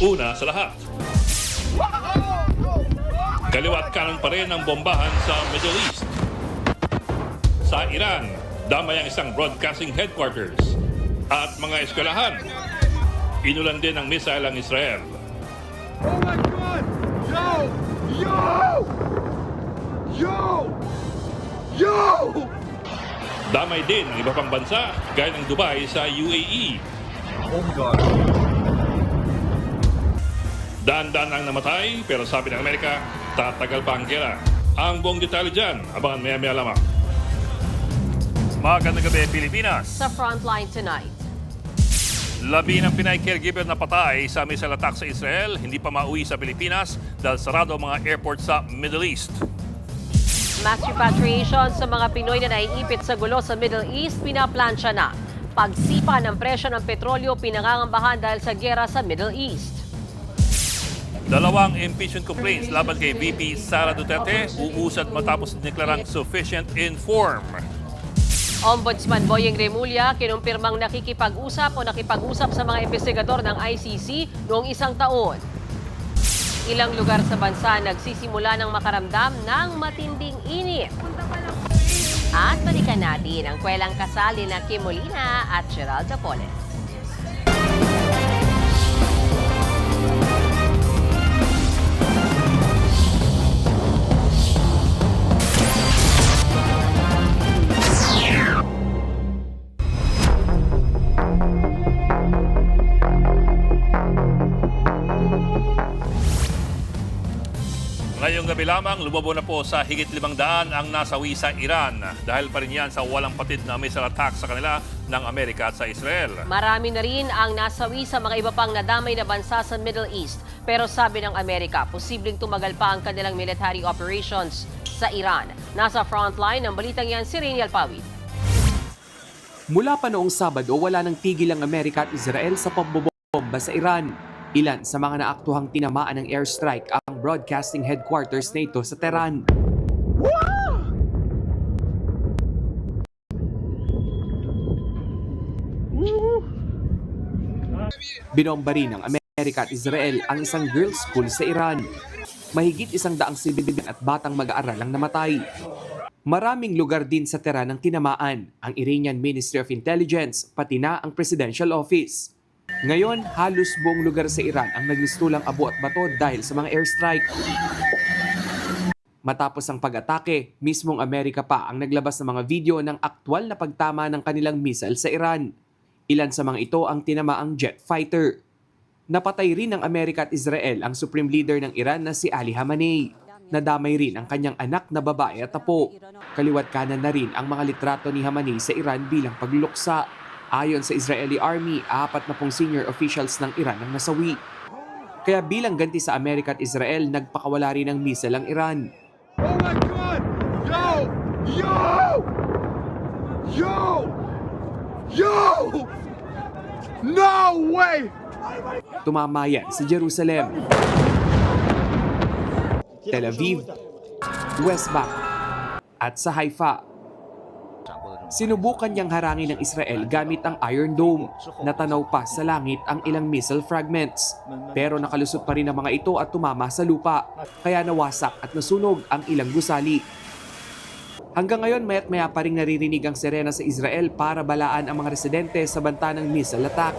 Una sa lahat, kaliwat kanan pa rin ang bombahan sa Middle East. Sa Iran, damay ang isang broadcasting headquarters at mga eskwelahan. Inulan din ng missile ang Israel. Oh my God! Yo! Yo! Yo! Yo! Damay din ang iba pang bansa gaya ng Dubai sa UAE. Oh my God! Daan-daan ang namatay pero sabi ng Amerika, tatagal pa ang gera. Ang buong detalye dyan, abangan maya-maya lamang. Magandang gabi, Pilipinas. Sa Frontline tonight. Labi ng Pinay caregiver na patay sa missile attack sa Israel, hindi pa mauwi sa Pilipinas dahil sarado ang mga airport sa Middle East. Mass repatriation sa mga Pinoy na naiipit sa gulo sa Middle East, pinaplansya na. Pagsipa ng presyo ng petrolyo, pinangangambahan dahil sa gera sa Middle East. Dalawang impeachment complaints laban kay VP Sara Duterte, uusad matapos deklarang sufficient inform. Ombudsman Boyeng Remulla kinumpirmang nakikipag-usap sa mga investigador ng ICC noong isang taon. Ilang lugar sa bansa nagsisimula ng makaramdam ng matinding init. At balikan natin ang kwelang kasal ni Kim Molina at Gerald Dapoles. Ngayong gabi lamang, lumabo na po sa higit 500 ang nasawi sa Iran dahil pa rin yan sa walang patid na missile attack sa kanila ng Amerika at sa Israel. Marami na rin ang nasawi sa mga iba pang nadamay na bansa sa Middle East. Pero sabi ng Amerika, posibleng tumagal pa ang kanilang military operations sa Iran. Nasa frontline ng balitang yan si Rainiel Pawid. Mula pa noong Sabado, wala nang tigil ang Amerika at Israel sa pambobomba sa Iran. Ilan sa mga naaktuhang tinamaan ng airstrike ang broadcasting headquarters na ito sa Tehran. Binomba rin ng Amerika at Israel ang isang girls' school sa Iran. Mahigit 100 sibilyan at batang mag-aaral ang namatay. Maraming lugar din sa Tehran ang tinamaan, ang Iranian Ministry of Intelligence, pati na ang Presidential Office. Ngayon, halos buong lugar sa Iran ang nagmistulang abo at bato dahil sa mga airstrike. Matapos ang pag-atake, mismong Amerika pa ang naglabas ng mga video ng aktwal na pagtama ng kanilang missile sa Iran. Ilan sa mga ito ang tinamaang jet fighter. Napatay rin ng Amerika at Israel ang Supreme Leader ng Iran na si Ali Khamenei. Nadamay rin ang kanyang anak na babae at apo. Kaliwat kanan na rin ang mga litrato ni Khamenei sa Iran bilang pagluksa. Ayon sa Israeli Army, 40 senior officials ng Iran ang nasawi. Kaya bilang ganti sa Amerika at Israel, nagpakawala rin ng missile ang Iran. Oh my God! Yo! Yo! Yo! Yo! No way! Tumama yan sa Jerusalem, Tel Aviv, West Bank, at sa Haifa. Sinubukan niyang harangin ng Israel gamit ang Iron Dome. Natanaw pa sa langit ang ilang missile fragments. Pero nakalusot pa rin ang mga ito at tumama sa lupa. Kaya nawasak at nasunog ang ilang gusali. Hanggang ngayon, maya't maya pa rin naririnig ang sirena sa Israel para balaan ang mga residente sa banta ng missile attack.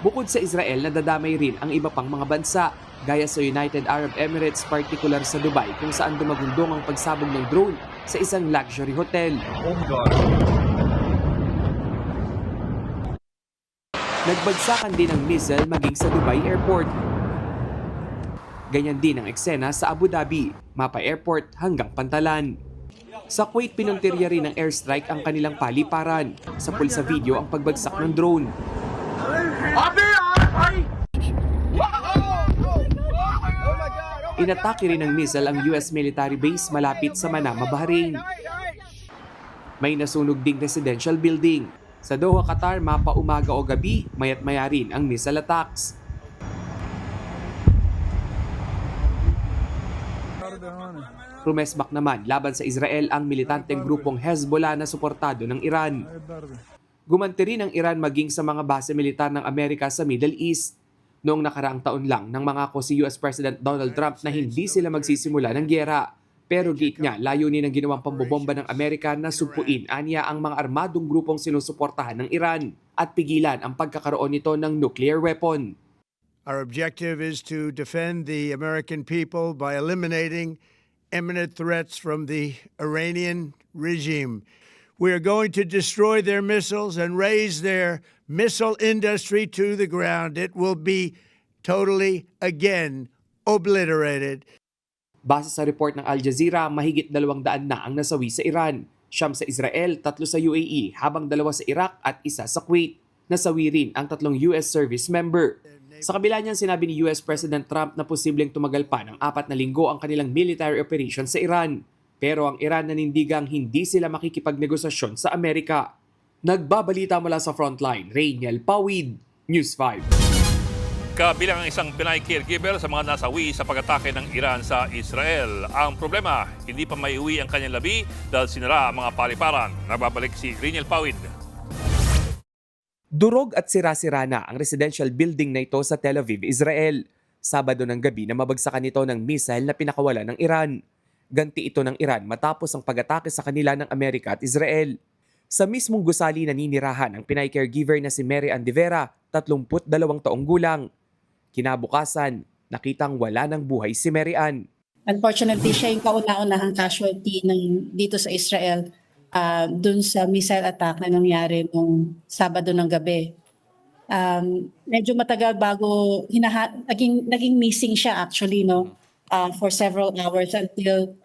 Bukod sa Israel, nadadamay rin ang iba pang mga bansa, gaya sa United Arab Emirates, partikular sa Dubai, kung saan dumagundong ang pagsabog ng drone sa isang luxury hotel. Oh my God! Nagbagsakan din ang missile maging sa Dubai Airport. Ganyan din ang eksena sa Abu Dhabi, Mapa Airport hanggang Pantalan. Sa Kuwait, pinuntirya rin ng airstrike ang kanilang paliparan. Sa pulsa video ang pagbagsak ng drone. Inatake rin ng missile ang US military base malapit sa Manama, Bahrain. May nasunog ding residential building. Sa Doha, Qatar, mapa umaga o gabi, mayat maya rin ang missile attacks. Rumesbak naman laban sa Israel ang militanteng grupong Hezbollah na suportado ng Iran. Gumanti rin ang Iran maging sa mga base militar ng Amerika sa Middle East. Noong nakaraang taon lang nang mangako si US President Donald Trump na hindi sila magsisimula ng gyera. Pero giit niya, layunin ng ginawang pambobomba ng Amerika na sugpuin anya ang mga armadong grupong sinusuportahan ng Iran at pigilan ang pagkakaroon nito ng nuclear weapon. Our objective is to defend the American people by eliminating imminent threats from the Iranian regime. We are going to destroy their missiles and raise their missile industry to the ground. It will be totally, again, obliterated. Base sa report ng Al Jazeera, mahigit 200 na ang nasawi sa Iran, 9 sa Israel, 3 sa UAE, habang 2 sa Iraq at 1 sa Kuwait. Nasawi rin ang 3 US service member. Sa kabila niyan, sinabi ni US President Trump na posibleng tumagal pa ng 4 na linggo ang kanilang military operation sa Iran. Pero ang Iran nanindigang hindi sila makikipagnegosasyon sa Amerika. Nagbabalita mula sa frontline, Rainiel Pawid, News 5. Kabilang ang isang Pinay caregiver sa mga nasawi sa pag-atake ng Iran sa Israel. Ang problema, hindi pa maiuwi ang kanyang labi dahil sinara ang mga paliparan. Nagbabalik si Rainiel Pawid. Durog at sira-sira na ang residential building na ito sa Tel Aviv, Israel. Sabado ng gabi na mabagsakan ito ng missile na pinakawala ng Iran. Ganti ito ng Iran matapos ang pag-atake sa kanila ng Amerika at Israel. Sa mismong gusali naninirahan ang Pinay caregiver na si Mary Ann de Vera, 32 taong gulang. Kinabukasan, nakitang wala ng buhay si Mary Ann. Unfortunately, siya yung kauna-unahang casualty dito sa Israel dun sa missile attack na nangyari nung Sabado ng gabi. Medyo matagal bago naging missing siya actually for several hours until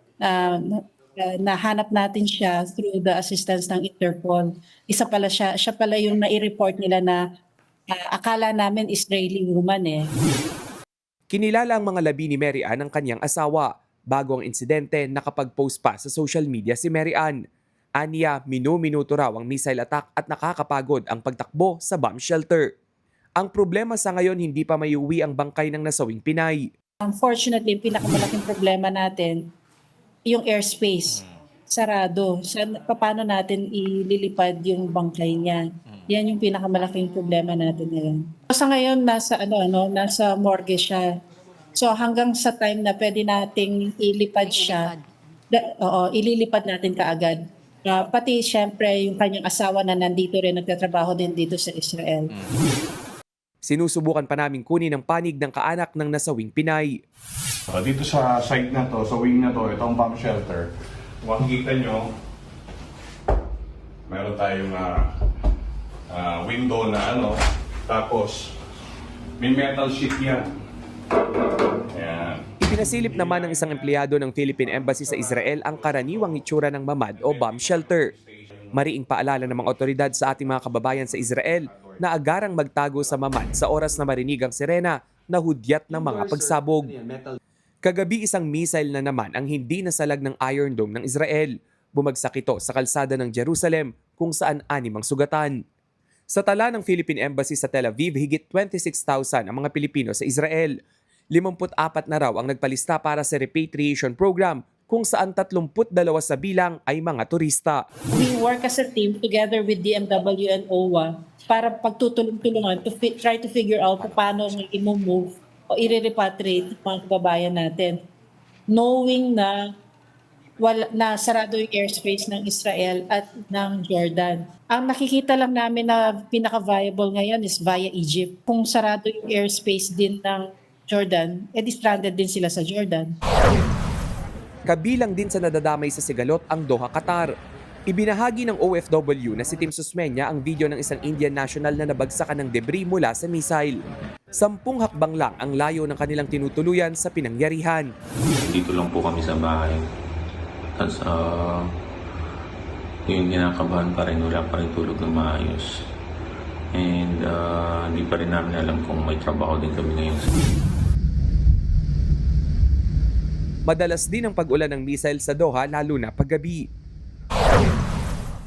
nahanap natin siya through the assistance ng Interpol. Siya pala yung nai-report nila na akala namin Israeli woman eh. Kinilala ang mga labi ni Mary Ann ang kanyang asawa. Bago ang insidente, nakapag-post pa sa social media si Mary Ann. Aniya, minu-minuto raw ang missile attack at nakakapagod ang pagtakbo sa bomb shelter. Ang problema sa ngayon, hindi pa maiuwi ang bangkay ng nasawing Pinay. Unfortunately, yung pinakamalaking problema natin, yung airspace. Sarado. Paano natin ililipad yung bangkay niya? Yan yung pinakamalaking problema natin ngayon. Sa ngayon, nasa morgue siya. So hanggang sa time na pwede nating ilipad siya, ililipad natin kaagad. Pati siyempre yung kanyang asawa na nandito rin, nagtatrabaho din dito sa Israel. Sinusubukan pa namin kunin ang panig ng kaanak ng nasawing Pinay. Dito sa side na to, sa wing na to, itong bomb shelter. Kung makikita nyo, meron tayong window na tapos may metal sheet yan. Ayan. Ipinasilip naman ng isang empleyado ng Philippine Embassy sa Israel ang karaniwang itsura ng mamad o bomb shelter. Mariing paalala ng mga otoridad sa ating mga kababayan sa Israel na agarang magtago sa mamad sa oras na marinig ang sirena na hudyat ng mga pagsabog. Kagabi isang missile na naman ang hindi nasalag ng Iron Dome ng Israel. Bumagsak ito sa kalsada ng Jerusalem kung saan 6 ang sugatan. Sa tala ng Philippine Embassy sa Tel Aviv, higit 26,000 ang mga Pilipino sa Israel. 54 na raw ang nagpalista para sa repatriation program kung saan 32 sa bilang ay mga turista. We work as a team together with DMW and OWA para pagtutulong-tulungan to try to figure out paano i-move o i-repatriate mga kababayan natin. Knowing na sarado yung airspace ng Israel at ng Jordan. Ang nakikita lang namin na pinaka-viable ngayon is via Egypt. Kung sarado yung airspace din ng Jordan, stranded din sila sa Jordan. Kabilang din sa nadadamay sa sigalot ang Doha, Qatar. Ibinahagi ng OFW na si Tim Susmeña ang video ng isang Indian national na nabagsakan ng debris mula sa missile. 10 hakbang lang ang layo ng kanilang tinutuluyan sa pinangyarihan. Dito lang po kami sa bahay. Tapos yung kinakabahan pa rin, wala pa rin tulog na maayos. And hindi pa rin namin alam kung may trabaho din kami ngayon. Madalas din ang pag-ulan ng missile sa Doha lalo na paggabi.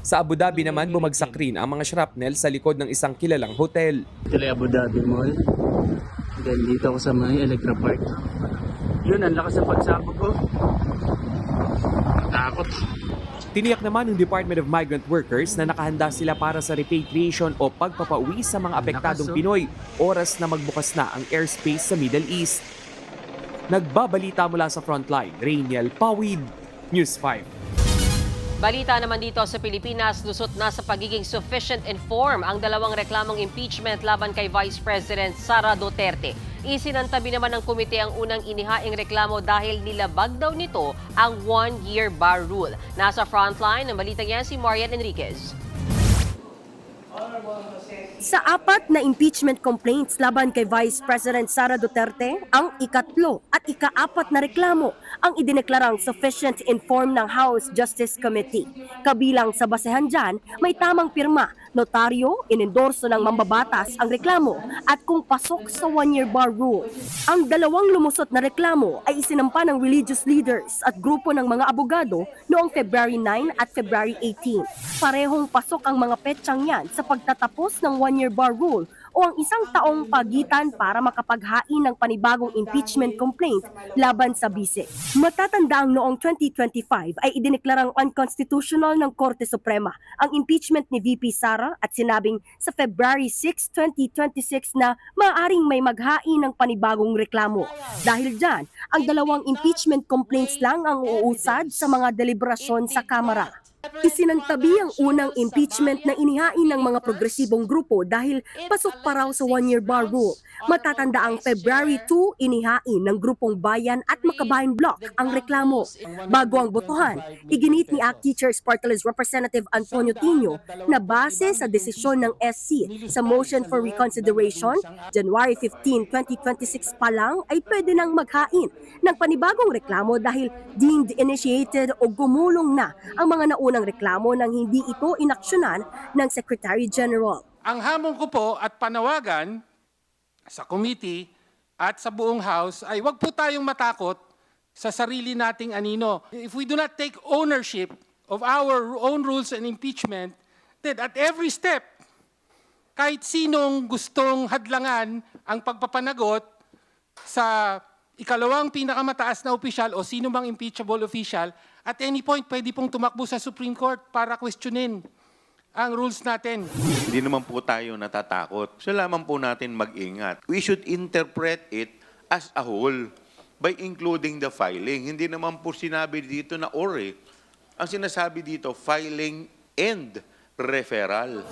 Sa Abu Dhabi naman bumagsak rin ang mga shrapnel sa likod ng isang kilalang hotel. Ito ay Abu Dhabi Mall. Then dito ako sa may Electra Park. Yun, ang lakas ng pagsabog ko. Takot. Tiniyak naman ng Department of Migrant Workers na nakahanda sila para sa repatriation o pagpapauwi sa mga apektadong Pinoy oras na magbukas na ang airspace sa Middle East. Nagbabalita mula sa Frontline, Rainiel Pawid, News 5. Balita naman dito sa Pilipinas, lusot na sa pagiging sufficient and firm ang dalawang reklamong impeachment laban kay Vice President Sara Duterte. Isinantabi naman ng komite ang unang inihaing reklamo dahil nilabag daw nito ang one-year bar rule. Nasa frontline ng balitang yan si Marian Enriquez. Sa 4 na impeachment complaints laban kay Vice President Sara Duterte, ang ikatlo at ika-4 na reklamo ang idineklarang sufficient and firm ng House Justice Committee. Kabilang sa basehan dyan, may tamang pirma, notaryo, inendorso ng mambabatas ang reklamo at kung pasok sa one-year bar rule. Ang dalawang lumusot na reklamo ay isinampa ng religious leaders at grupo ng mga abogado noong February 9 at February 18. Parehong pasok ang mga petsang yan sa pagtatapos ng one-year bar rule o ang isang taong pagitan para makapaghain ng panibagong impeachment complaint laban sa bise. Matatandaang noong 2025 ay idineklarang unconstitutional ng Korte Suprema ang impeachment ni VP Sara at sinabing sa February 6, 2026 na maaaring may maghain ng panibagong reklamo. Dahil dyan, ang dalawang impeachment complaints lang ang uusad sa mga deliberasyon sa Kamara. Isinantabi ang unang impeachment na inihain ng mga progresibong grupo dahil pasok pa raw sa one-year bar rule. Matatanda ang February 2, inihain ng grupong Bayan at Makabayan Bloc ang reklamo. Bago ang botohan, iginit ni ACT Teachers Party List Representative Antonio Tino na base sa desisyon ng SC sa motion for reconsideration, January 15, 2026 pa lang ay pwede nang maghain ng panibagong reklamo dahil deemed initiated o gumulong na ang mga naunang reklamo nang hindi ito inaksyonan ng Secretary General. Ang hamon ko po at panawagan sa committee at sa buong House ay wag po tayong matakot sa sarili nating anino. If we do not take ownership of our own rules and impeachment, then at every step, kahit sinong gustong hadlangan ang pagpapanagot sa ikalawang pinakamataas na opisyal o sino mang impeachable official, at any point pwede pong tumakbo sa Supreme Court para questionin ang rules natin. Hindi naman po tayo natatakot. So lamang po natin mag-ingat. We should interpret it as a whole by including the filing. Hindi naman po sinabi dito na or eh. Ang sinasabi dito, filing and referral.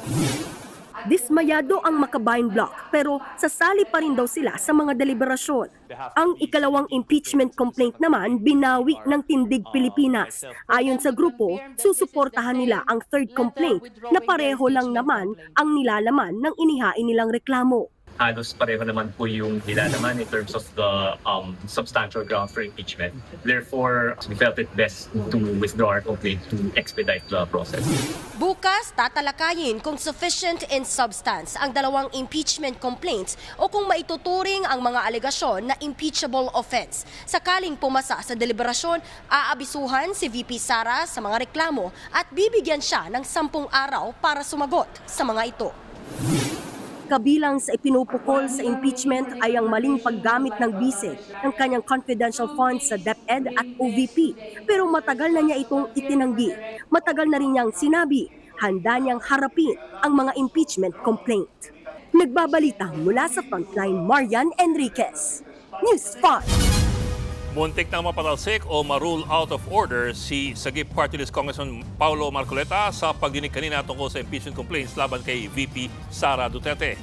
Dismayado ang Makabayan Bloc pero sasali pa rin daw sila sa mga deliberasyon. Ang ikalawang impeachment complaint naman binawi ng Tindig Pilipinas. Ayon sa grupo, susuportahan nila ang third complaint na pareho lang naman ang nilalaman ng inihain nilang reklamo. Halos pareho naman po yung nilalaman in terms of the substantial ground for impeachment. Therefore, we felt it best to withdraw our complaint to expedite the process. Bukas, tatalakayin kung sufficient in substance ang dalawang impeachment complaints o kung maituturing ang mga alegasyon na impeachable offense. Sakaling pumasa sa deliberasyon, aabisuhan si VP Sara sa mga reklamo at bibigyan siya ng 10 araw para sumagot sa mga ito. Kabilang sa ipinupukol sa impeachment ay ang maling paggamit ng bise ng kanyang confidential funds sa DepEd at OVP. Pero matagal na niya itong itinanggi. Matagal na rin niyang sinabi, handa niyang harapin ang mga impeachment complaint. Nagbabalita mula sa Frontline, Marian Enriquez, News 5. Muntik na mapatalsik o ma-rule out of order si Sagip Party List Congressman Paulo Marcoleta sa pagdinig kanina tungkol sa impeachment complaints laban kay VP Sara Duterte.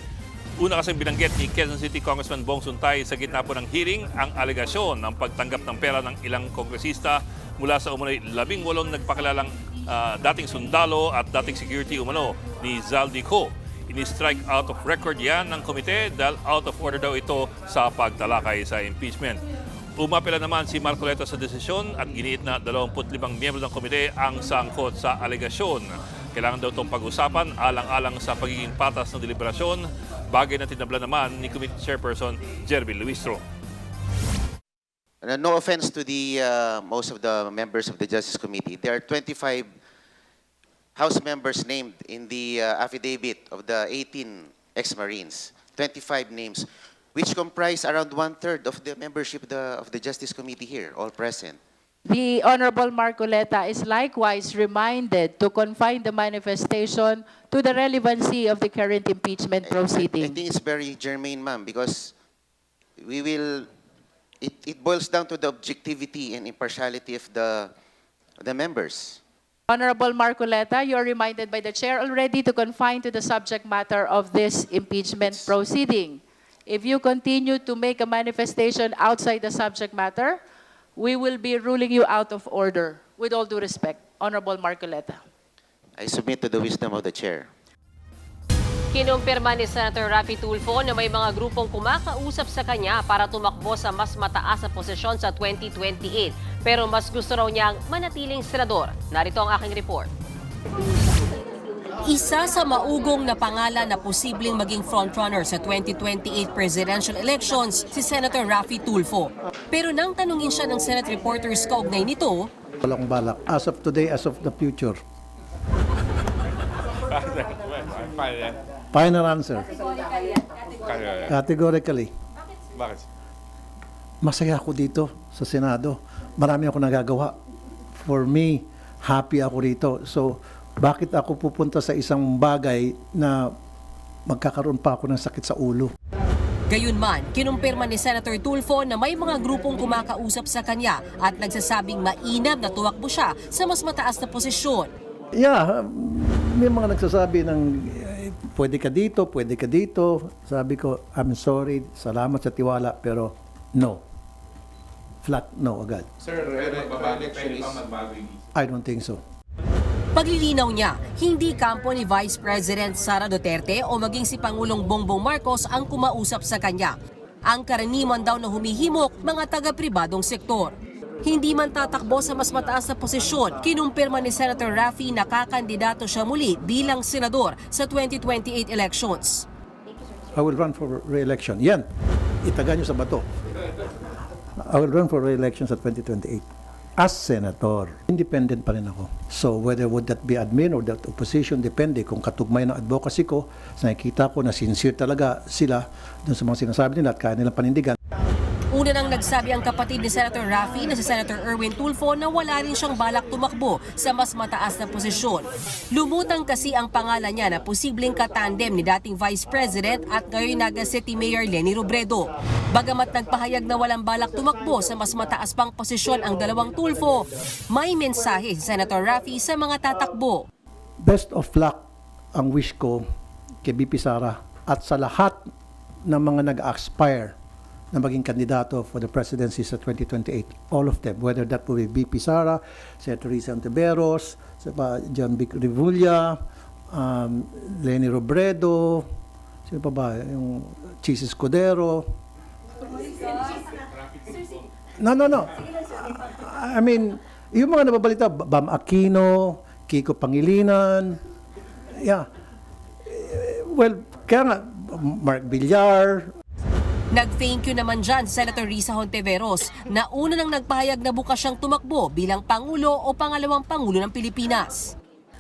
Una kasing binanggit ni Quezon City Congressman Bong Suntay sa gitna po ng hearing ang alegasyon ng pagtanggap ng pera ng ilang kongresista mula sa umunoy 18 nagpakilalang dating sundalo at dating security umano ni Zaldico. Ini-strike out of record yan ng komite dahil out of order daw ito sa pagtalakay sa impeachment. Umapela naman si Marcoleta sa desisyon at giniit na 25 miyembro ng komite ang sangkot sa alegasyon. Kailangan daw itong pag-usapan alang-alang sa pagiging patas ng deliberasyon, bagay na tinabla naman ni Committee Chairperson Jervin Luistro. No offense to the most of the members of the Justice Committee. There are 25 House members named in the affidavit of the 18 ex-Marines. 25 names, which comprise around 1/3 of the membership of the Justice Committee here, all present. The Honorable Marcoleta is likewise reminded to confine the manifestation to the relevancy of the current impeachment I proceeding. think it's very germane, ma'am, because it boils down to the objectivity and impartiality of the members. Honorable Marcoleta, you are reminded by the chair already to confine to the subject matter of this impeachment proceeding. If you continue to make a manifestation outside the subject matter, we will be ruling you out of order. With all due respect, Honorable Marcoleta. I submit to the wisdom of the chair. Kinumpirma ni Senator Raffy Tulfo na may mga grupong kumakausap sa kanya para tumakbo sa mas mataas na posisyon sa 2028. Pero mas gusto raw niyang manatiling senador. Narito ang aking report. Isa sa maugong na pangalan na posibleng maging frontrunner sa 2028 presidential elections, si Senator Raffy Tulfo. Pero nang tanungin siya ng Senate reporters kaugnay nito, Walang balak. As of today, as of the future. Final answer. Categorically. Bakit? Masaya ako dito sa Senado. Marami ako nagagawa. For me, happy ako rito. So, bakit ako pupunta sa isang bagay na magkakaroon pa ako ng sakit sa ulo? gayunman, kinumpirma ni Senator Tulfo na may mga grupong kumakausap sa kanya at nagsasabing mainam na tumakbo siya sa mas mataas na posisyon. Yeah, may mga nagsasabi ng pwede ka dito. Sabi ko, I'm sorry, salamat sa tiwala, pero no. Flat no agad. Sir, babalik pwede pa magbago yung I don't think so. Paglilinaw niya, hindi kampo ni Vice President Sara Duterte o maging si Pangulong Bongbong Marcos ang kumausap sa kanya. Ang karaniwan daw na humihimok mga taga-pribadong sektor. Hindi man tatakbo sa mas mataas na posisyon, kinumpirma ni Senator Raffy na kakandidato siya muli bilang senador sa 2028 elections. I will run for re-election. Yan, itaga nyo sa bato. I will run for re-election sa 2028. As senator, independent pa rin ako. So whether would that be admin or that opposition, depende kung katugmay ng advocacy ko, nakikita ko na sincere talaga sila dun sa mga sinasabi nila at kaya nilang panindigan. Una nang nagsabi ang kapatid ni Senator Raffy na si Senator Erwin Tulfo na wala rin siyang balak tumakbo sa mas mataas na posisyon. Lumutang kasi ang pangalan niya na posibleng katandem ni dating Vice President at ngayon Naga City Mayor Leni Robredo. Bagamat nagpahayag na walang balak tumakbo sa mas mataas pang posisyon ang dalawang Tulfo, may mensahe si Senator Raffy sa mga tatakbo. Best of luck ang wish ko kay BP Sara at sa lahat ng mga nag-aspire na maging kandidato for the presidency sa 2028. All of them, whether that will be BP Sara, Senator Risa Ontiveros, John Vic Revulla, Leni Robredo, sino pa ba? Yung Chis Escudero. No. I mean, yung mga nababalita, Bam Aquino, Kiko Pangilinan, yeah. Well, kaya nga, Mark Villar. Nag-thank you naman dyan Senator Risa Hontiveros na una nang nagpahayag na bukas siyang tumakbo bilang Pangulo o pangalawang Pangulo ng Pilipinas.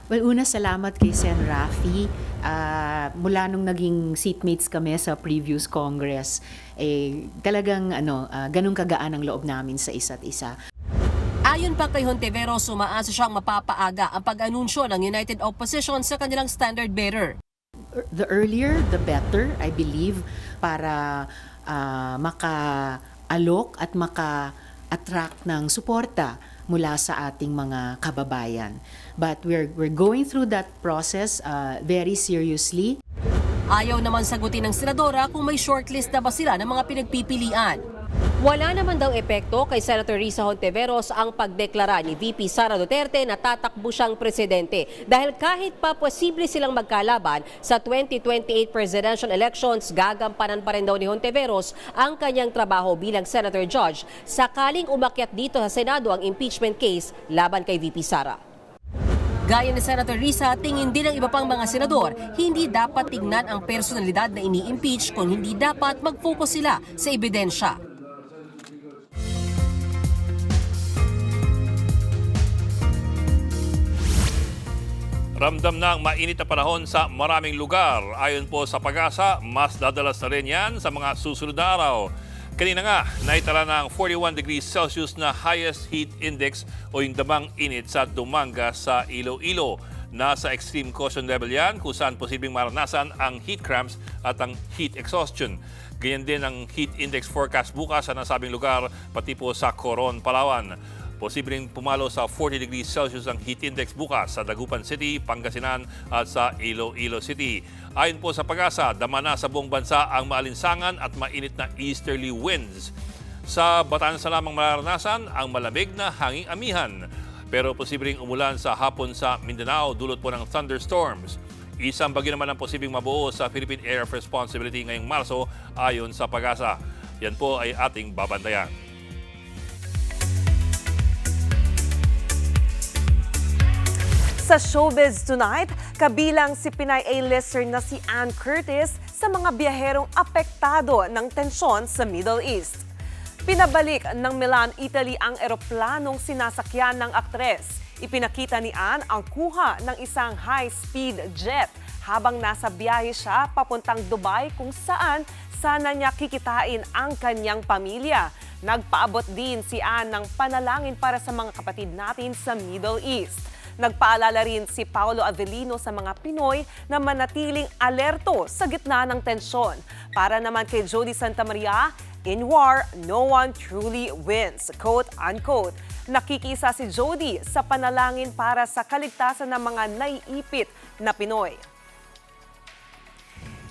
Well, una salamat kay Sen. Raffy. Mula nung naging seatmates kami sa previous Congress, talagang ganun kagaan ang loob namin sa isa't isa. Ayon pa kay Hontiveros, umaasa siyang mapapaaga ang pag-anunsyo ng United Opposition sa kanilang standard bearer. The earlier, the better, I believe, para maka-alok at maka-attract ng suporta mula sa ating mga kababayan. But we're going through that process very seriously. Ayaw naman sagutin ng senadora kung may shortlist na ba sila ng mga pinagpipilian. Wala naman daw epekto kay Senator Risa Hontiveros ang pagdeklara ni VP Sara Duterte na tatakbo siyang presidente dahil kahit pa posible silang magkalaban sa 2028 presidential elections, gagampanan pa rin daw ni Hontiveros ang kanyang trabaho bilang Senator Judge sakaling umakyat dito sa Senado ang impeachment case laban kay VP Sara. Gaya ni Senator Risa, tingin din ng iba pang mga senador, hindi dapat tignan ang personalidad na ini-impeach kung hindi dapat mag-focus sila sa ebidensya. Ramdam na ang mainit na panahon sa maraming lugar. Ayon po sa Pag-asa, mas dadalas na rin yan sa mga susunod na araw. Kanina nga, naitala ng 41 degrees Celsius na highest heat index o yung damang init sa Dumanga sa Iloilo. Nasa extreme caution level yan kung saan posibleng maranasan ang heat cramps at ang heat exhaustion. Ganyan din ang heat index forecast bukas sa nasabing lugar pati po sa Coron, Palawan. Posibleng pumalo sa 40 degrees Celsius ang heat index bukas sa Dagupan City, Pangasinan at sa Iloilo City. Ayon po sa Pag-asa, dama na sa buong bansa ang maalinsangan at mainit na easterly winds. Sa Bataan sa lamang mararanasan ang malamig na hanging amihan. Pero posibleng umulan sa hapon sa Mindanao dulot po ng thunderstorms. Isang bagyo naman ang posibleng mabuo sa Philippine Area of Responsibility ngayong Marso ayon sa Pag-asa. Yan po ay ating babantayan. Sa Showbiz Tonight, kabilang si Pinay A-lister na si Ann Curtis sa mga biyaherong apektado ng tensyon sa Middle East. Pinabalik ng Milan, Italy ang eroplanong sinasakyan ng aktres. Ipinakita ni Ann ang kuha ng isang high-speed jet habang nasa biyahe siya papuntang Dubai kung saan sana niya kikitain ang kanyang pamilya. Nagpaabot din si Ann ng panalangin para sa mga kapatid natin sa Middle East. Nagpaalala rin si Paolo Avellino sa mga Pinoy na manatiling alerto sa gitna ng tensyon. Para naman kay Jody Santamaria, in war, no one truly wins. Quote, unquote. Nakikisa si Jody sa panalangin para sa kaligtasan ng mga naiipit na Pinoy.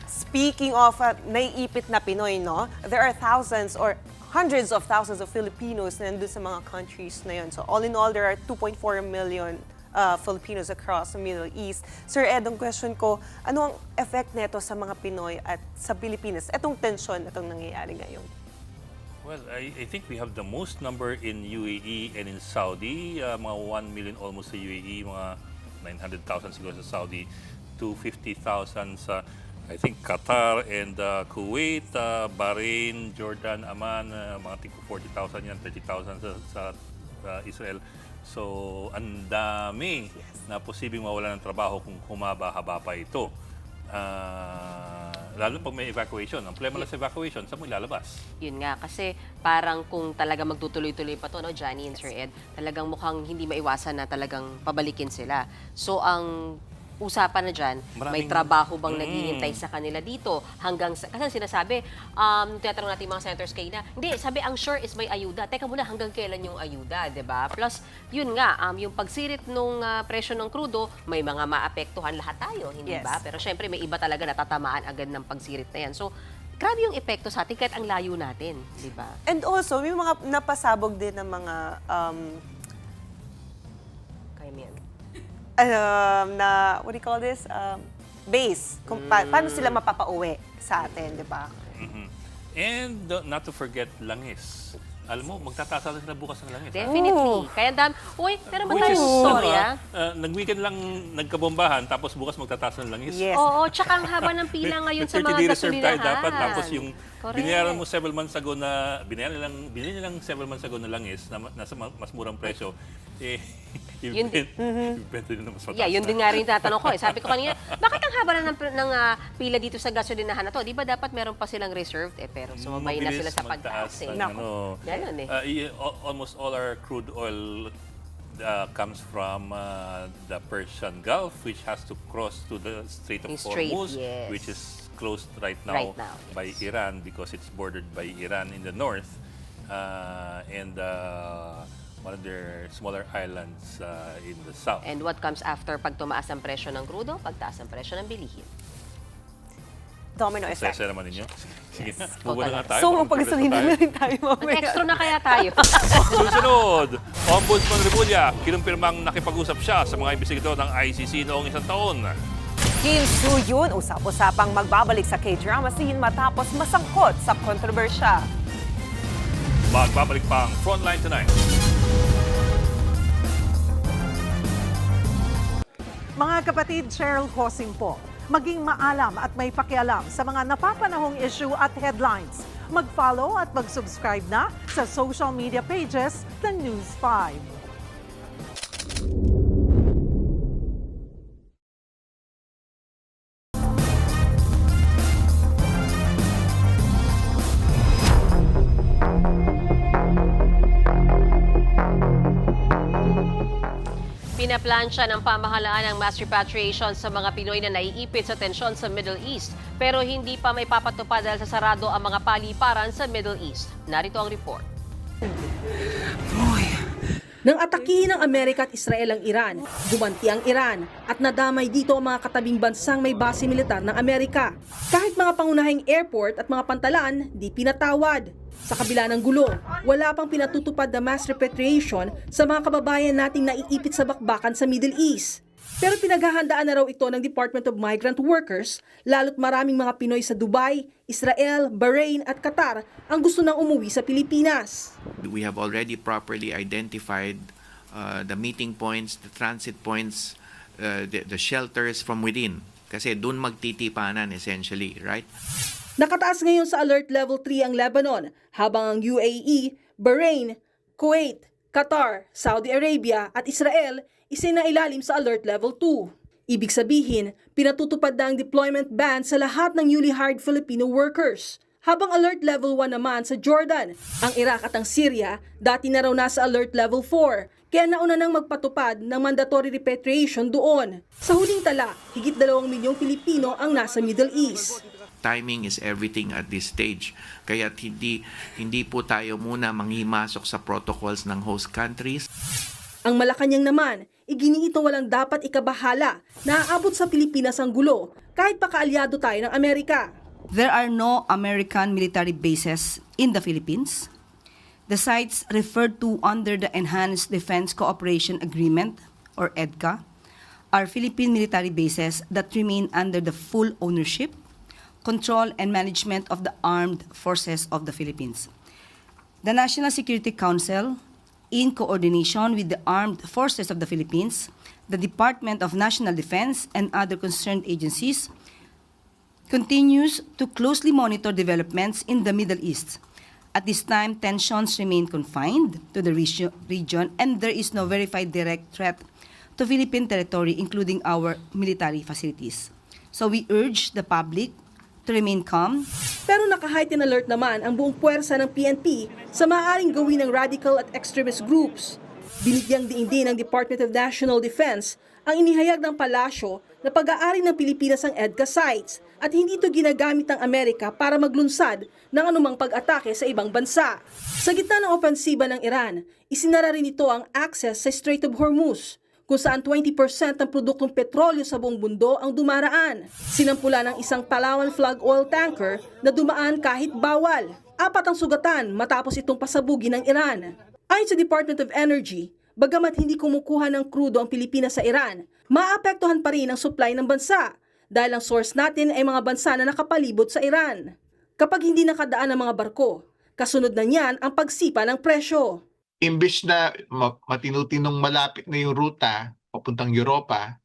Speaking of naiipit na Pinoy, no, there are thousands or hundreds of thousands of Filipinos na nandun sa mga countries na yun. So all in all, there are 2.4 million Filipinos across the Middle East. Sir Ed, ang question ko, ano ang effect nito sa mga Pinoy at sa Pilipinas? Itong tensyon, itong nangyayari ngayon. Well, I think we have the most number in UAE and in Saudi. Mga 1 million almost sa UAE, mga 900,000 siguro sa Saudi, 250,000 sa I think Qatar and Kuwait, Bahrain, Jordan, Amman, mga 40,000 yan, 30,000 sa Israel. So, ang dami na posibleng mawala ng trabaho kung humaba-haba pa ito. Lalo pag may evacuation. Ang problema lang sa evacuation, saan mo ilalabas? Yun nga, kasi parang kung talaga magtutuloy-tuloy pa to, no, Johnny and Sir Ed, talagang mukhang hindi maiwasan na talagang pabalikin sila. So, ang usapan na dyan, may trabaho bang naghihintay sa kanila dito hanggang, kasi sinasabi, tinatanong natin mga senators kayo na, hindi, sabi ang sure is may ayuda. Teka muna, hanggang kailan yung ayuda, di ba? Plus, yun nga, yung pagsirit nung presyo ng krudo, may mga maapektuhan lahat tayo, hindi ba? Pero syempre, may iba talaga natatamaan agad ng pagsirit na yan. So, grabe yung epekto sa atin kahit ang layo natin, di ba? And also, may mga napasabog din ng mga na, what do you call this? Base. Kung paano sila mapapauwi sa atin, di ba? And not to forget langis. Alam mo, magtataas sila bukas ng langis. Definitely. Kaya uy, pero ba tayong storya? Nag-weekend lang nagkabombahan, tapos bukas magtataas ng langis. Yes. Oo, tsaka ang haba ng pila ngayon sa mga gasolinahan. Dapat, tapos yung binayaran mo several months ago na, binili lang several months ago na langis, na nasa mas murang presyo, yun din. Yun din nga rin tatanong ko. Sabi ko kanina, bakit ang haba na ng pila dito sa gasolinahan na to? Di ba dapat meron pa silang reserved? Pero sumabay na sila sa pagtaas. Ganun almost all our crude oil comes from the Persian Gulf, which has to cross to the Strait of Hormuz, which is closed right now by Iran because it's bordered by Iran in the north. And one of their smaller islands in the south. And what comes after pag tumaas ang presyo ng krudo, pagtaas ang presyo ng bilihin? Domino effect. Sesa naman ninyo? Sige na, muna nga tayo. So, magpagsasalin na rin tayo mamaya. Mag-extra na kaya tayo. Susunod, Ombudsman Remulla, kinumpirmang nakipag-usap siya sa mga investigador ng ICC noong isang taon. Kim Soo-hyun, usap-usapang magbabalik sa K-drama scene matapos masangkot sa kontrobersya. Magbabalik pa ang Frontline Tonight. Mga kapatid, Cheryl Hosing po. Maging maalam at may pakialam sa mga napapanahong issue at headlines. Mag-follow at mag-subscribe na sa social media pages ng News 5. Pinaplansya ng pamahalaan ang mass repatriation sa mga Pinoy na naiipit sa tensyon sa Middle East pero hindi pa may papatupad dahil sa sarado ang mga paliparan sa Middle East. Narito ang report. Nang atakihin ng Amerika at Israel ang Iran, gumanti ang Iran at nadamay dito ang mga katabing bansang may base militar ng Amerika. Kahit mga pangunahing airport at mga pantalan, di pinatawad. Sa kabila ng gulo, wala pang pinatutupad na mass repatriation sa mga kababayan nating naiipit sa bakbakan sa Middle East. Pero pinaghahandaan na raw ito ng Department of Migrant Workers, lalo't maraming mga Pinoy sa Dubai, Israel, Bahrain at Qatar ang gusto nang umuwi sa Pilipinas. We have already properly identified the meeting points, the transit points, the shelters from within. Kasi doon magtitipanan essentially, right? Nakataas ngayon sa Alert Level 3 ang Lebanon, habang ang UAE, Bahrain, Kuwait, Qatar, Saudi Arabia at Israel isinailalim sa Alert Level 2. Ibig sabihin, pinatutupad na ang deployment ban sa lahat ng newly hired Filipino workers. Habang Alert Level 1 naman sa Jordan, ang Iraq at ang Syria dati na raw nasa Alert Level 4, kaya nauna nang magpatupad ng mandatory repatriation doon. Sa huling tala, higit 2 milyong Pilipino ang nasa Middle East. Timing is everything at this stage. Kaya hindi po tayo muna manghimasok sa protocols ng host countries. Ang Malacanang naman, iginiitong walang dapat ikabahala na aabot sa Pilipinas ang gulo kahit pa kaalyado tayo ng Amerika. There are no American military bases in the Philippines. The sites referred to under the Enhanced Defense Cooperation Agreement, or EDCA, are Philippine military bases that remain under the full ownership, control, and management of the armed forces of the Philippines. The National Security Council, in coordination with the Armed Forces of the Philippines, the Department of National Defense, and other concerned agencies, continues to closely monitor developments in the Middle East. At this time, tensions remain confined to the region, and there is no verified direct threat to Philippine territory, including our military facilities. So we urge the public to remain calm. Pero naka-heightened alert naman ang buong puwersa ng PNP sa maaaring gawin ng radical at extremist groups. Binigyang diin din ng Department of National Defense ang inihayag ng palasyo na pag-aari ng Pilipinas ang EDCA sites at hindi ito ginagamit ng Amerika para maglunsad ng anumang pag-atake sa ibang bansa. Sa gitna ng opensiba ng Iran, isinara rin ito ang access sa Strait of Hormuz, kung saan 20% ng produktong petrolyo sa buong mundo ang dumaraan. Sinampula ng isang Palawan flag oil tanker na dumaan kahit bawal. 4 ang sugatan matapos itong pasabugin ng Iran. Ayon sa Department of Energy, bagamat hindi kumukuha ng krudo ang Pilipinas sa Iran, maapektuhan pa rin ang supply ng bansa dahil ang source natin ay mga bansa na nakapalibot sa Iran. Kapag hindi nakadaan ang mga barko, kasunod na niyan ang pagsipa ng presyo. Imbes na matinutinong malapit na yung ruta papuntang Europa,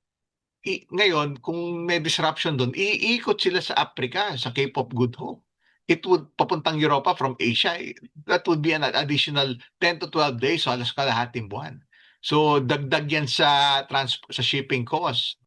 ngayon kung may disruption doon, iikot sila sa Africa, sa Cape of Good Hope. It would papuntang Europa from Asia. That would be an additional 10 to 12 days, so halos kalahating buwan. So dagdag yan sa shipping cost.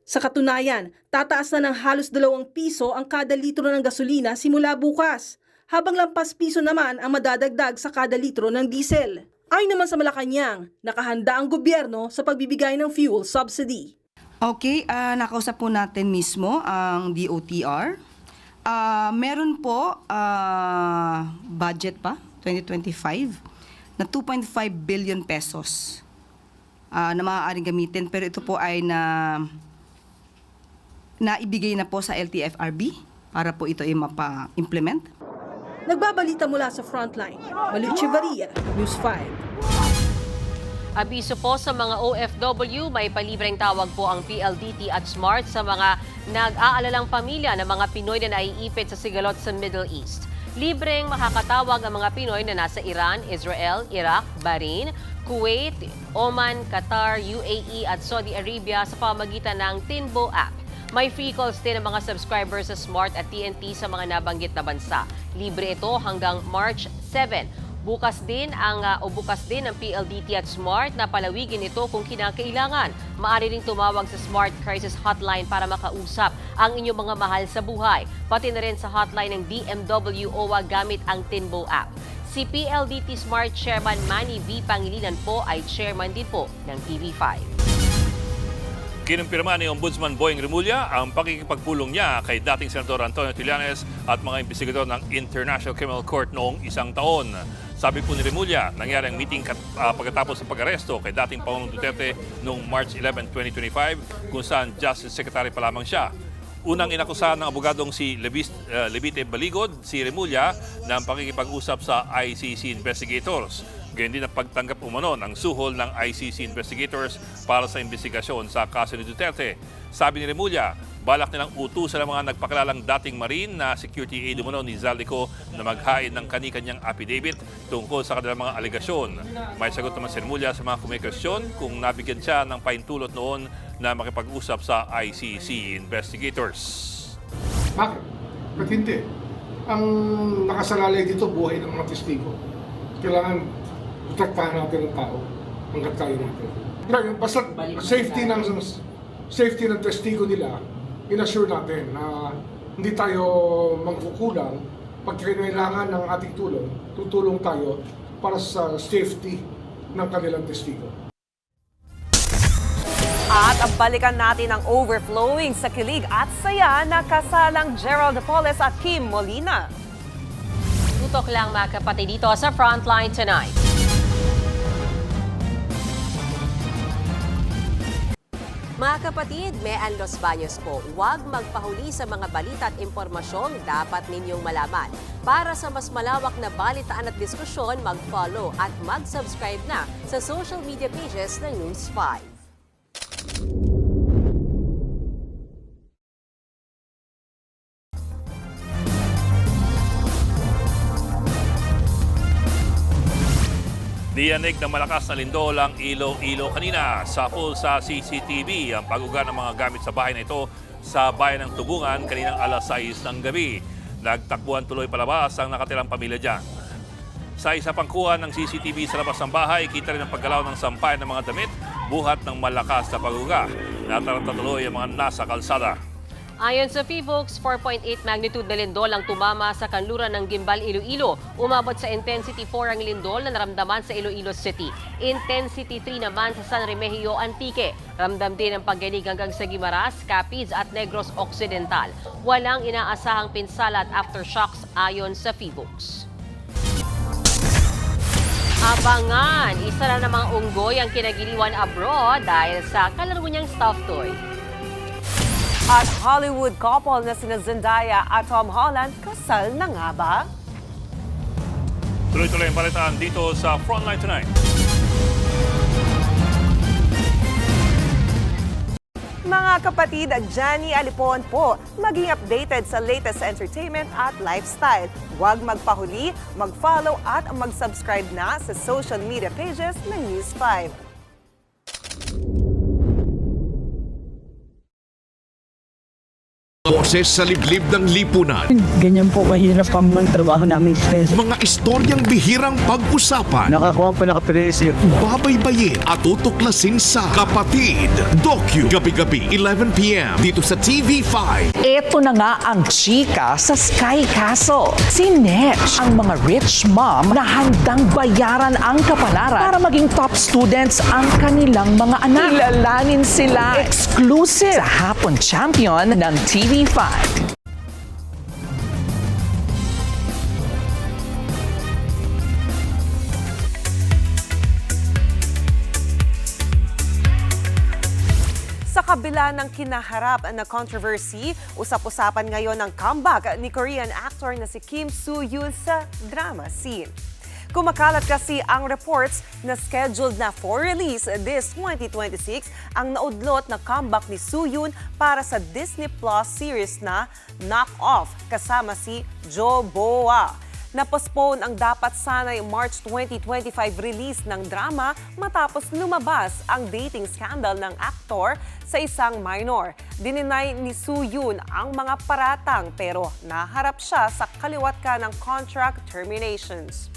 Sa katunayan, tataas na ng halos 2 piso ang kada litro ng gasolina simula bukas, habang lampas piso naman ang madadagdag sa kada litro ng diesel. Ayon naman sa Malacanang, nakahanda ang gobyerno sa pagbibigay ng fuel subsidy. Okay, nakausap po natin mismo ang DOTR. Meron po budget pa, 2025, na 2.5 billion pesos na maaaring gamitin. Pero ito po ay naibigay na po sa LTFRB para po ito ay mapa-implement. Nagbabalita mula sa Frontline, Malu Echevarria, News 5. Abiso po sa mga OFW, may palibreng tawag po ang PLDT at SMART sa mga nag-aalalang pamilya ng mga Pinoy na naiipit sa sigalot sa Middle East. Libreng makakatawag ang mga Pinoy na nasa Iran, Israel, Iraq, Bahrain, Kuwait, Oman, Qatar, UAE at Saudi Arabia sa pamamagitan ng Tinbo app. May free calls din ang mga subscribers sa Smart at TNT sa mga nabanggit na bansa. Libre ito hanggang March 7. Bukas din ang PLDT at Smart na palawigin ito kung kinakailangan. Maaari ring tumawag sa Smart Crisis Hotline para makausap ang inyong mga mahal sa buhay. Pati na rin sa hotline ng DMW OWA gamit ang Tinbo app. Si PLDT Smart Chairman Manny V. Pangilinan po ay chairman din po ng TV5. Kinumpirma ni Ombudsman Boying Remulla ang pakikipagpulong niya kay dating Senador Antonio Trillanes at mga investigador ng International Criminal Court noong isang taon. Sabi po ni Remulla, nangyari ang meeting pagkatapos ng pag-aresto kay dating Pangulong Duterte noong March 11, 2025 kung saan Justice Secretary pa lamang siya. Unang inakusahan ng abogadong si Levite Baligod, si Remulla, ng pakikipag-usap sa ICC investigators. Ganyan din ang pagtanggap umano ng suhol ng ICC investigators para sa investigasyon sa kaso ni Duterte. Sabi ni Remulla, balak nilang utusan ang mga nagpakilalang dating Marine na security aide umano ni Zaldico na maghain ng kani-kanyang affidavit tungkol sa kanilang mga alegasyon. May sagot naman si Remulla sa mga kumikasyon kung nabigyan siya ng pahintulot noon na makipag-usap sa ICC investigators. Bakit? Ba't hindi? Ang nakasalalay dito, buhay ng mga testigo. Kailangan protektahan natin ang tao hanggat kaya natin. Basta safety ng testigo nila, in-assure natin na hindi tayo magkukulang pag kailangan ng ating tulong, tutulong tayo para sa safety ng kanilang testigo. At balikan natin ang overflowing sa kilig at saya na kasalang Gerald Napoles at Kim Molina. Tutok lang mga kapatid dito sa Frontline Tonight. Mga kapatid, Mean Los Baños po, huwag magpahuli sa mga balita at impormasyong dapat ninyong malaman. Para sa mas malawak na balitaan at diskusyon, mag-follow at mag-subscribe na sa social media pages ng News 5. Diyanig ng malakas na lindol ang Iloilo kanina. Sapol sa CCTV ang paguga ng mga gamit sa bahay na ito sa bayan ng Tubungan kaninang alas 6 ng gabi. Nagtakbuhan tuloy palabas ang nakatirang pamilya dyan. Sa isa pang kuha ng CCTV sa labas ng bahay, kita rin ang paggalaw ng sampay ng mga damit buhat ng malakas na paguga. Nataranta tuloy ang mga nasa kalsada. Ayon sa PHIVOLCS, 4.8 magnitude na lindol ang tumama sa kanluran ng Gimbal, Iloilo. Umabot sa intensity 4 ang lindol na naramdaman sa Iloilo City. Intensity 3 naman sa San Remigio, Antique. Ramdam din ang pagyanig hanggang sa Guimaras, Capiz at Negros Occidental. Walang inaasahang pinsala at aftershocks ayon sa PHIVOLCS. Abangan, isa na namang unggoy ang kinagiliwan abroad dahil sa kalaro niyang stuffed toy. At Hollywood couple na sina Zendaya at Tom Holland, kasal na nga ba? Tuloy-tuloy ang balitaan dito sa Frontline Tonight. Mga kapatid, Johnny Alipon po, maging updated sa latest entertainment at lifestyle. Huwag magpahuli, mag-follow at mag-subscribe na sa social media pages ng News 5. Boses sa liblib ng lipunan. Ganyan po kahirap ang trabaho namin. Mga istoryang bihirang pag-usapan. Nakakuha pa nakapresyo. Babaybayin at tutuklasin sa Kapatid. Docu. Gabi-gabi, 11 p.m. dito sa TV5. Ito na nga ang chika sa Sky Castle. Si Netch, ang mga rich mom na handang bayaran ang kapalaran para maging top students ang kanilang mga anak. Ilalanin sila exclusive sa Hapon Champion ng TV5. Sa kabila ng kinaharap na controversy, usap-usapan ngayon ang comeback ni Korean actor na si Kim Soo-hyun sa drama scene. Kumakalat kasi ang reports na scheduled na for release this 2026 ang naudlot na comeback ni Soo-hyun para sa Disney Plus series na Knock Off kasama si Jo Boa. Napostpone ang dapat sana'y March 2025 release ng drama matapos lumabas ang dating scandal ng aktor sa isang minor. Dininay ni Soo-hyun ang mga paratang pero naharap siya sa kaliwat ka ng contract terminations.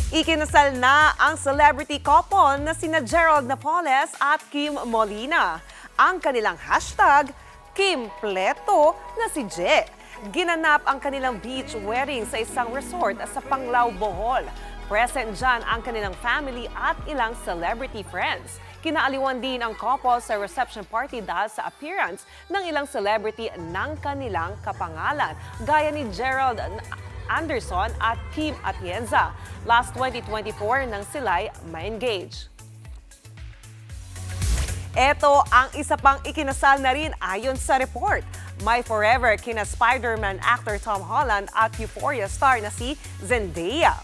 Ikinasal na ang celebrity couple na sina Gerald Napoles at Kim Molina. Ang kanilang hashtag, Kimpleto na si Je. Ginanap ang kanilang beach wedding sa isang resort sa Panglao, Bohol. Present dyan ang kanilang family at ilang celebrity friends. Kinaaliwan din ang couple sa reception party dahil sa appearance ng ilang celebrity ng kanilang kapangalan, gaya ni Gerald Anderson at Kim Atienza. Last 2024 nang sila'y ma-engage. Ito ang isa pang ikinasal na rin ayon sa report. May forever kina Spider-Man actor Tom Holland at Euphoria star na si Zendaya.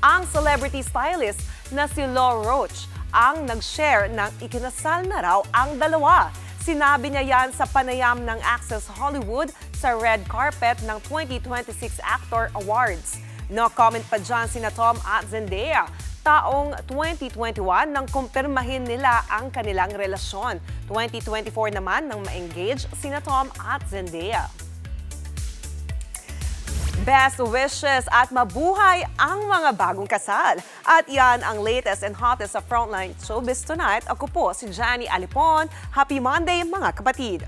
Ang celebrity stylist na si Law Roach ang nag-share ng ikinasal na raw ang dalawa. Sinabi niya yan sa panayam ng Access Hollywood sa red carpet ng 2026 Actor Awards. No comment pa dyan sina Tom at Zendaya. Taong 2021 nang kumpirmahin nila ang kanilang relasyon. 2024 naman nang ma-engage sina Tom at Zendaya. Best wishes at mabuhay ang mga bagong kasal. At yan ang latest and hottest sa Frontline Showbiz Tonight. Ako po si Johnny Alipon. Happy Monday mga kapatid!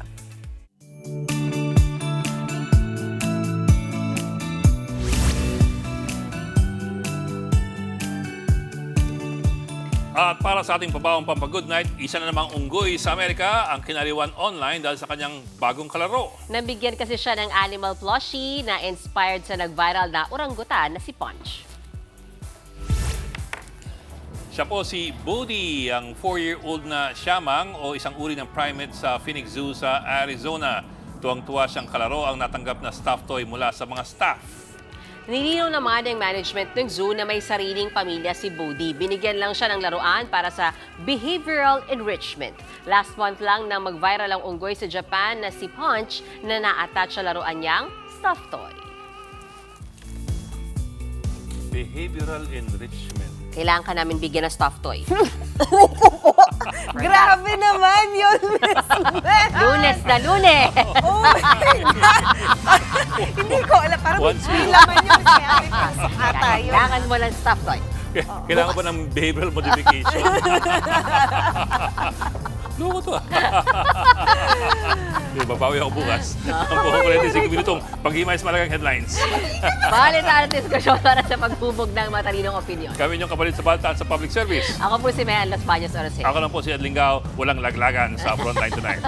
At para sa ating pabawang pampagood night, isa na namang unggoy sa Amerika ang kinaliwan online dahil sa kanyang bagong kalaro. Nabigyan kasi siya ng animal plushie na inspired sa nag-viral na orangutan na si Punch. Siya po si Bodhi, ang 4-year-old na siyamang o isang uri ng primate sa Phoenix Zoo sa Arizona. Tuwang-tuwa siyang kalaro ang natanggap na stuffed toy mula sa mga staff. Nilinaw naman ng management ng zoo na may sariling pamilya si Bodhi. Binigyan lang siya ng laruan para sa behavioral enrichment. Last month lang nang mag-viral ang unggoy sa Japan na si Punch na na-attach sa laruan niyang stuffed toy. Behavioral enrichment. Kailangan ka namin bigyan ng stuffed toy. Grabe naman yun, Miss Mel. Lunes na Lunes! Oh my God! Hindi ko alam. Parang hindi laman yun. Ata yun. Kailangan mo lang stuffed toy. Kailangan pa ng behavioral modification. Loko to ah. Babawi ako bukas. Ang kukulitin 5 minutong pag-himay sa malagang headlines. Balik sa ating diskusyon para sa paghubog ng matalinong opinion. Kami yung kapalit sa balita at sa public service. Ako po si Mayan Las Bañas Orosel. Ako lang po si Ed Lingao, walang laglagan sa Frontline Tonight.